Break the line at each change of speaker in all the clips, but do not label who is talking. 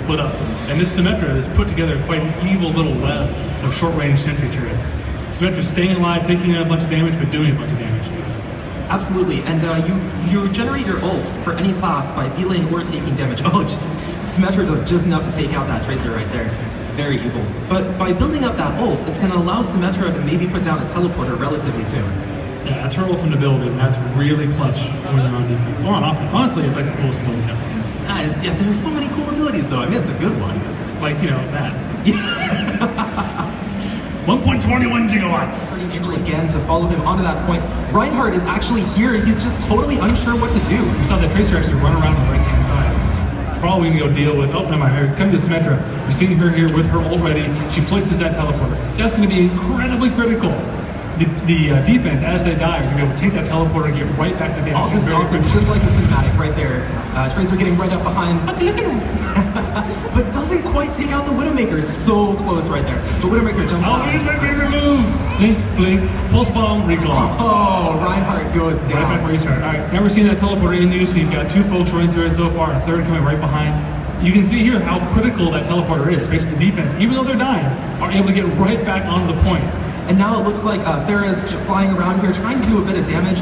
split up. And this Symmetra has put together quite an evil little web of short-range sentry turrets. Symmetra's staying alive, taking in a bunch of damage, but doing a bunch of damage.
Absolutely, and you generate your ult for any class by dealing or taking damage. Oh, Symmetra does just enough to take out that Tracer right there. Very evil. But by building up that ult, it's going to allow Symmetra to maybe put down a teleporter relatively soon.
Yeah, that's her ultimate ability, and that's really clutch when they're on defense or on offense. Honestly, it's like the coolest ability ever.
Yeah, there's so many cool abilities though. I mean, it's a good one.
Like, you know, that. 1.21 gigawatts.
Again, to follow him onto that point, Reinhardt is actually here. He's just totally unsure what to do.
We saw that Tracer actually run around on the right-hand side. Probably we can go deal with, oh, never mind, here, come to Symmetra. You're seeing her here with her ult ready. She places that teleporter. That's going to be incredibly critical. The defense, as they die, are going to be able to take that teleporter and get right back to damage.
Oh, this is awesome. Just like the cinematic right there. Tracer getting right up behind.
What's he looking at?
But doesn't quite take out the Widowmaker. So close right there. But Widowmaker jumps out.
Oh, here's my favorite move. Blink, blink, pulse bomb, recall.
Oh, Reinhardt goes down.
Right back where you started. All right, now we're seeing that teleporter in use. We've got two folks running through it so far, and a third coming right behind. You can see here how critical that teleporter is. Basically, the defense, even though they're dying, are able to get right back onto the point.
And now it looks like Pharah is flying around here, trying to do a bit of damage.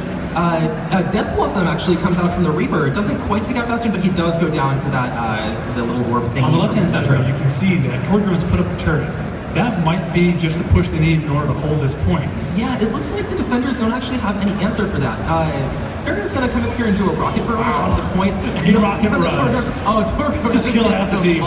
Death Blossom actually comes out from the Reaper. It doesn't quite take out Bastion, but he does go down to that the little orb thing.
On the left-hand side, you can see that Torbjorn's put up a turret. That might be just the push they need in order to hold this point.
Yeah, it looks like the defenders don't actually have any answer for that. Pharah's gonna come up here and do a rocket barrage onto the point.
Rocket barrage.
Oh, Torbjorn
just kill half the team.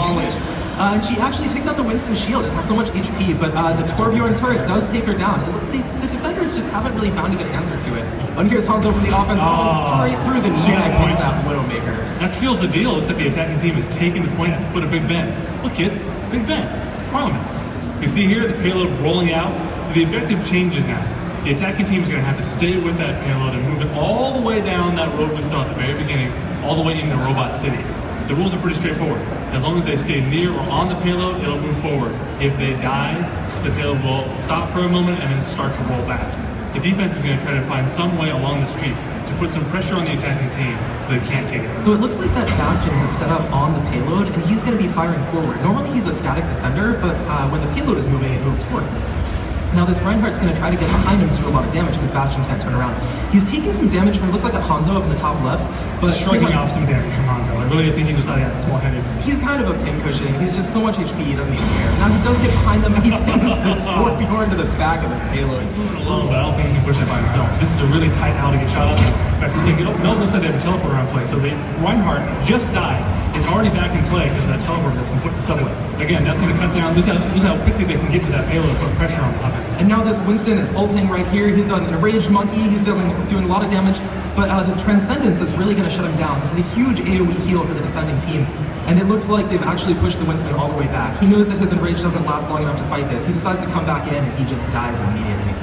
And she actually takes out the Winston shield. It has so much HP, but the Torbjorn turret does take her down. The defenders just haven't really found a good answer to it. And here's Hanzo from the offense, straight through the neck of that Widowmaker.
That seals the deal. Looks like the attacking team is taking the point at the foot of Big Ben. Look, kids, Big Ben, Parliament. You see here the payload rolling out. So the objective changes now. The attacking team is going to have to stay with that payload and move it all the way down that road we saw at the very beginning, all the way into Robot City. The rules are pretty straightforward. As long as they stay near or on the payload, it'll move forward. If they die, the payload will stop for a moment and then start to roll back. The defense is going to try to find some way along the street to put some pressure on the attacking team so they can't take it.
So it looks like that Bastion is set up on the payload and he's going to be firing forward. Normally he's a static defender, but when the payload is moving, it moves forward. Now this Reinhardt's going to try to get behind him to do a lot of damage because Bastion can't turn around. He's taking some damage from, looks like a Hanzo up in the top left, but
shrugging off some damage from Hanzo. I really think he just thought he had a small headache.
He's kind of a pincushion. He's just so much HP, he doesn't even care. Now he does get behind them, he pins the Torbjorn to the back of the payload.
He's moving alone, but I don't think he can push that by himself. This is a really tight alley to get shot up. In fact, he's taking, no, it looks like they have a teleporter in play. So Reinhardt just died, is already back in play because that teleporter that's been put in the subway. Again, that's going to cut down, look how quickly they can get to that payload and put pressure on the offense.
And now this Winston is ulting right here. He's an enraged monkey. He's doing a lot of damage, but this Transcendence is really going to shut him down. This is a huge AoE heal for the defending team, and it looks like they've actually pushed the Winston all the way back. He knows that his enrage doesn't last long enough to fight this. He decides to come back in, and he just dies immediately.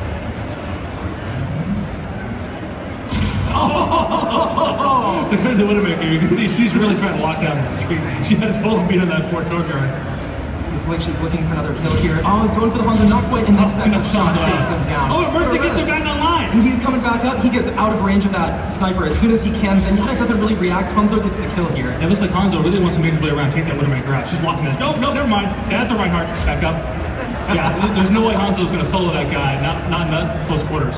Oh! So compared to the Widowmaker, you can see she's really trying to lock down the street. She had a total beat on that poor Torbjorn.
Looks like she's looking for another kill here. Oh, going for the Hanzo, not quite, and the second shot takes him down.
Oh, Mercy gets him back online!
And he's coming back up. He gets out of range of that sniper as soon as he can. Zenyatta doesn't really react. Hanzo gets the kill here.
It looks like Hanzo really wants to make his way around, take that Widowmaker out. She's blocking this. No, never mind. That's a Reinhardt. Back up. Yeah, there's no way Hanzo's going to solo that guy. Not in that close quarters.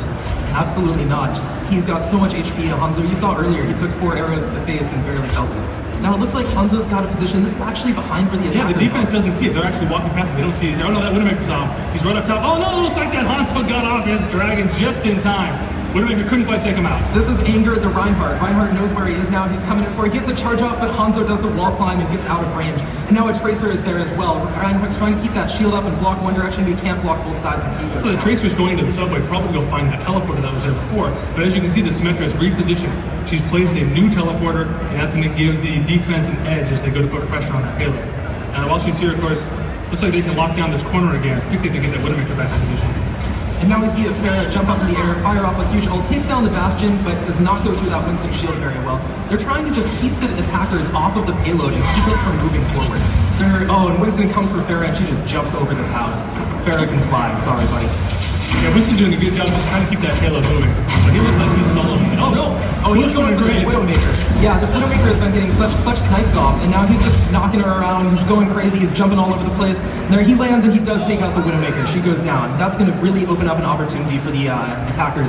Absolutely not. He's got so much HP. Hanzo, you saw earlier, he took 4 arrows to the face and barely felt it. Now it looks like Hanzo's got a position. This is actually behind where the attackers
the defense doesn't see it. They're actually walking past him. They don't see it. Oh no, that Widowmaker's on. He's right up top. Oh no, it looks like that Hanzo got off his dragon just in time. Widowmaker couldn't quite take him out.
This is angered the Reinhardt. Reinhardt knows where he is now. He's coming in for it. He gets a charge off, but Hanzo does the wall climb and gets out of range. And now a Tracer is there as well. Reinhardt's trying to keep that shield up and block one direction, but he can't block both sides. And he goes
so the Tracer's going to the subway, probably go find that teleporter that was there before. But as you can see, the Symmetra is repositioned. She's placed a new teleporter, and that's going to give the defense an edge as they go to put pressure on that payload. And while she's here, of course, looks like they can lock down this corner again, particularly if they get that Widowmaker back in position.
And now we see a Pharah jump up in the air, fire off a huge ult, takes down the Bastion, but does not go through that Winston shield very well. They're trying to just keep the attackers off of the payload and keep it from moving forward. And Winston comes for Pharah and she just jumps over this house. Pharah can fly, sorry buddy.
Yeah, Winston's doing a good job just trying to keep that payload moving. But he looks like he's soloing. Oh, no.
Oh, he's going for this Widowmaker. Yeah, this Widowmaker has been getting such clutch snipes off, and now he's just knocking her around. He's going crazy. He's jumping all over the place. And there he lands, and he does take out the Widowmaker. She goes down. That's going to really open up an opportunity for the attackers.